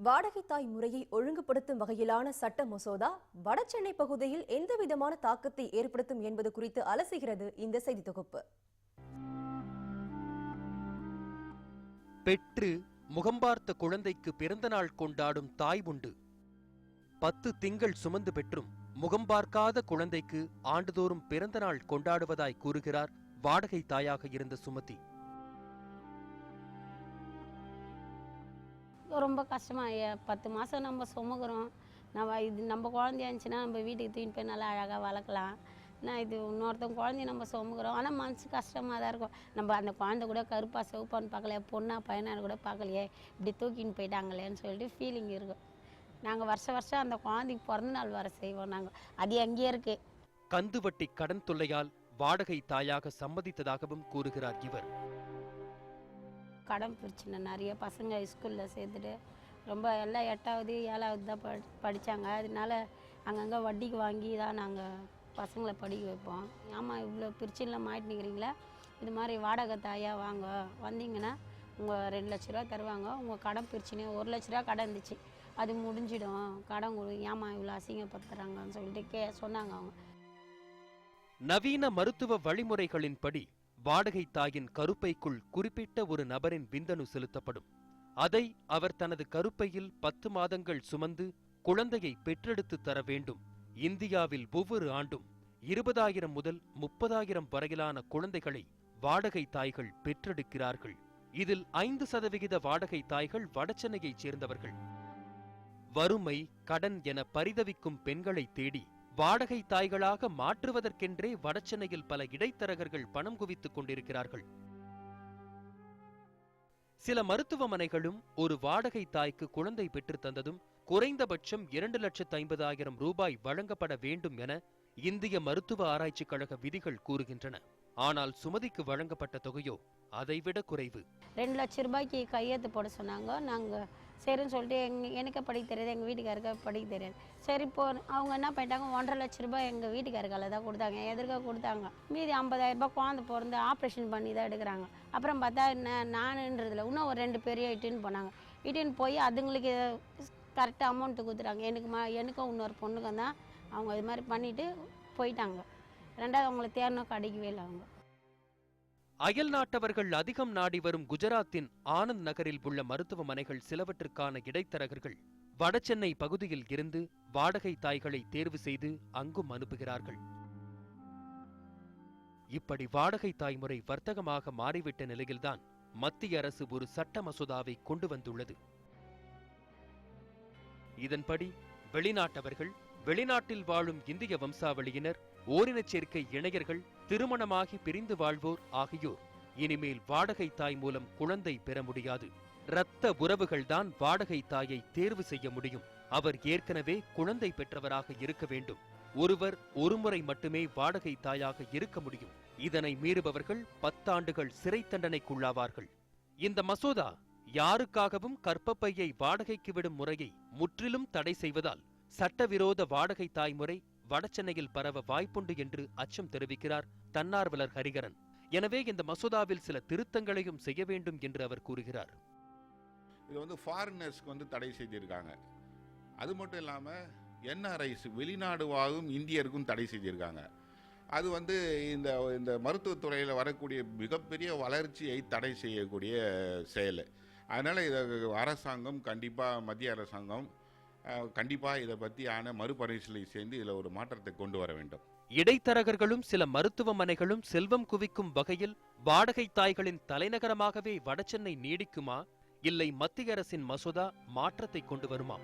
வாடகை தாய் முறையை ஒழுங்குபடுத்தும் வகையிலான சட்ட மசோதா வடசென்னை பகுதியில் எந்தவிதமான தாக்கத்தை ஏற்படுத்தும் என்பது குறித்து அலசுகிறது இந்த செய்தி தொகுப்பு. பெற்று முகம்பார்த்த குழந்தைக்கு பிறந்தநாள் கொண்டாடும் தாய் உண்டு. 10 திங்கள் சுமந்து பெற்றும் முகம்பார்க்காத குழந்தைக்கு ஆண்டுதோறும் பிறந்தநாள் கொண்டாடுவதாய் கூறுகிறார் வாடகை தாயாக இருந்த சுமதி. ரொம்ப கஷ்டமா 10 மாதம் நம்ம சுமக்கிறோம். நம்ம குழந்தையா இருந்துச்சுன்னா நம்ம வீட்டுக்கு தூக்கிட்டு போய் நல்லா அழகாக வளர்க்கலாம். நான் இது இன்னொருத்தவங்க குழந்தைய நம்ம சுமக்கிறோம். ஆனால் மனசு கஷ்டமாக தான் இருக்கும். நம்ம அந்த குழந்தை கூட கருப்பாக சிவப்பான்னு பார்க்கலையே, பொண்ணா பையனான்னு கூட பார்க்கலையே, இப்படி தூக்கின்னு போயிட்டாங்களேன்னு சொல்லிட்டு ஃபீலிங் இருக்கும். நாங்கள் வருஷம் அந்த குழந்தைக்கு பிறந்த நாள் வர செய்வோம். நாங்கள் அது எங்கேயே இருக்கு. கந்துவட்டி கடன் தொல்லையால் வாடகை தாயாக சம்மதித்ததாகவும் கூறுகிறார் இவர். கடன் பிரச்சனை நிறைய பசங்க ஸ்கூலில் சேர்த்துட்டு ரொம்ப எல்லாம் 8வது 7வது தான் படித்தாங்க. அதனால அங்கங்கே வட்டிக்கு வாங்கி தான் நாங்கள் பசங்களை படிக்க வைப்போம். ஆமாம், இவ்வளோ பிரச்சனையில் மாட்டினுக்கிறீங்களா, இது மாதிரி வாடகை தாயாக வாங்க, வந்தீங்கன்னா உங்கள் 2 லட்ச ரூபா தருவாங்க. உங்கள் கடன் பிரச்சனையாக 1 லட்ச ரூபா கடன் இருந்துச்சு, அது முடிஞ்சிடும், கடன் ஏமா இவ்வளோ அசிங்கப்படுத்துகிறாங்கன்னு சொல்லிட்டு சொன்னாங்க அவங்க. நவீன மருத்துவ வழிமுறைகளின்படி வாடகை தாயின் கருப்பைக்குள் குறிப்பிட்ட ஒரு நபரின் விந்தணு செலுத்தப்படும். அதை அவர் தனது கருப்பையில் 10 மாதங்கள் சுமந்து குழந்தையை பெற்றெடுத்து தர வேண்டும். இந்தியாவில் ஒவ்வொரு ஆண்டும் 20,000 முதல் 30,000 வரையிலான குழந்தைகளை வாடகை தாய்கள் பெற்றெடுக்கிறார்கள். இதில் 5% வாடகை தாய்கள் வடசென்னையைச் சேர்ந்தவர்கள். வறுமை, கடன் என பரிதவிக்கும் பெண்களை தேடி வாடகை தாய்களாக மாற்றுவதற்கென்றே வடசென்னையில் பல இடைத்தரகர்கள் பணம் குவித்துக் கொண்டிருக்கிறார்கள். சில மருத்துவமனைகளும் ஒரு வாடகை தாய்க்கு குழந்தை பெற்று தந்ததும் குறைந்தபட்சம் 2,50,000 ரூபாய் வழங்கப்பட வேண்டும் என இந்திய மருத்துவ ஆராய்ச்சிக் கழக விதிகள் கூறுகின்றன. ஆனால் சுமதிக்கு வழங்கப்பட்ட தொகையோ அதைவிட குறைவு. 2 லட்ச ரூபாய்க்கு கையெழுத்து போட சொன்னாங்க. நாங்கள் சரின்னு சொல்லிட்டு எனக்கு படிக்க தெரியாது, எங்கள் வீட்டுக்காருக்கு படிக்க தெரியாது. சரி இப்போ அவங்க என்ன பண்ணிட்டாங்க, 1,50,000 லட்ச ரூபாய் எங்கள் வீட்டுக்காரர்களை தான் கொடுத்தாங்க, எதிர்க்க கொடுத்தாங்க. மீதி 50,000 ரூபாய் குழந்தை பிறந்து ஆப்ரேஷன் பண்ணி தான் எடுக்கிறாங்க. அப்புறம் பார்த்தா நானுன்றதில்ல இன்னும் ஒரு 2 பேரையும் இட்டுன்னு போனாங்க. இட்டுன்னு போய் அதுங்களுக்கு கரெக்டாக அமௌண்ட்டு கொடுத்துட்டாங்க. எனக்கும் இன்னொரு பொண்ணுக்கும் தான் அவங்க இது மாதிரி பண்ணிவிட்டு போயிட்டாங்க. 2வது அவங்களை தேர்னும் கிடைக்கவே இல்லை. அவங்க அயல் நாட்டவர்கள் அதிகம் நாடி வரும் குஜராத்தின் ஆனந்த் நகரில் உள்ள மருத்துவமனைகள் சிலவற்றுக்கான இடைத்தரகர்கள் வடசென்னை பகுதியில் இருந்து வாடகை தாய்களை தேர்வு செய்து அங்கும் அனுப்புகிறார்கள். இப்படி வாடகை தாய்முறை வர்த்தகமாக மாறிவிட்ட நிலையில்தான் மத்திய அரசு ஒரு சட்ட மசோதாவை கொண்டு வந்துள்ளது. இதன்படி வெளிநாட்டவர்கள், வெளிநாட்டில் வாழும் இந்திய வம்சாவளியினர், ஓரினச் சேர்க்கை இணையர்கள், திருமணமாகி பிரிந்து வாழ்வோர் ஆகியோர் இனிமேல் வாடகை தாய் மூலம் குழந்தை பெற முடியாது. இரத்த உறவுகள்தான் வாடகை தாயை தேர்வு செய்ய முடியும். அவர் ஏற்கனவே குழந்தை பெற்றவராக இருக்க வேண்டும். ஒருவர் ஒருமுறை மட்டுமே வாடகை தாயாக இருக்க முடியும். இதனை மீறுபவர்கள் 10 ஆண்டுகள் சிறை தண்டனைக்குள்ளாவார்கள். இந்த மசோதா யாருக்காகவும் கர்ப்பப்பையை வாடகைக்கு விடும் முறையை முற்றிலும் தடை செய்வதால் சட்டவிரோத வாடகை தாய்முறை வடசென்னையில் பரவ வாய்ப்புண்டு என்று அச்சம் தெரிவிக்கிறார் தன்னார்வலர் ஹரிகரன். எனவே இந்த மசோதாவில் சில திருத்தங்களையும் செய்ய வேண்டும் என்று அவர் கூறுகிறார். இது ஃபாரினர்ஸ்க்கு தடை செய்திருக்காங்க. அது மட்டும் இல்லாமல் என்ஆர்ஐஸ், வெளிநாடு வாழும் இந்தியருக்கும் தடை செய்திருக்காங்க. அது இந்த இந்த மருத்துவத்துறையில் வரக்கூடிய மிகப்பெரிய வளர்ச்சியை தடை செய்யக்கூடிய செயல். அதனால் இதை அரசாங்கம் கண்டிப்பாக, மத்திய அரசாங்கம் கண்டிப்பாக இதை பற்றியான மறுபரிசீலனை செய்து இதில் ஒரு மாற்றத்தை கொண்டு வர வேண்டும். இடைத்தரகர்களும் சில மருத்துவமனைகளும் செல்வம் குவிக்கும் வகையில் வாடகை தாய்களின் தலைநகரமாகவே வடசென்னை நீடிக்குமா, இல்லை மத்திய அரசின் மசோதா மாற்றத்தை கொண்டு வருமா?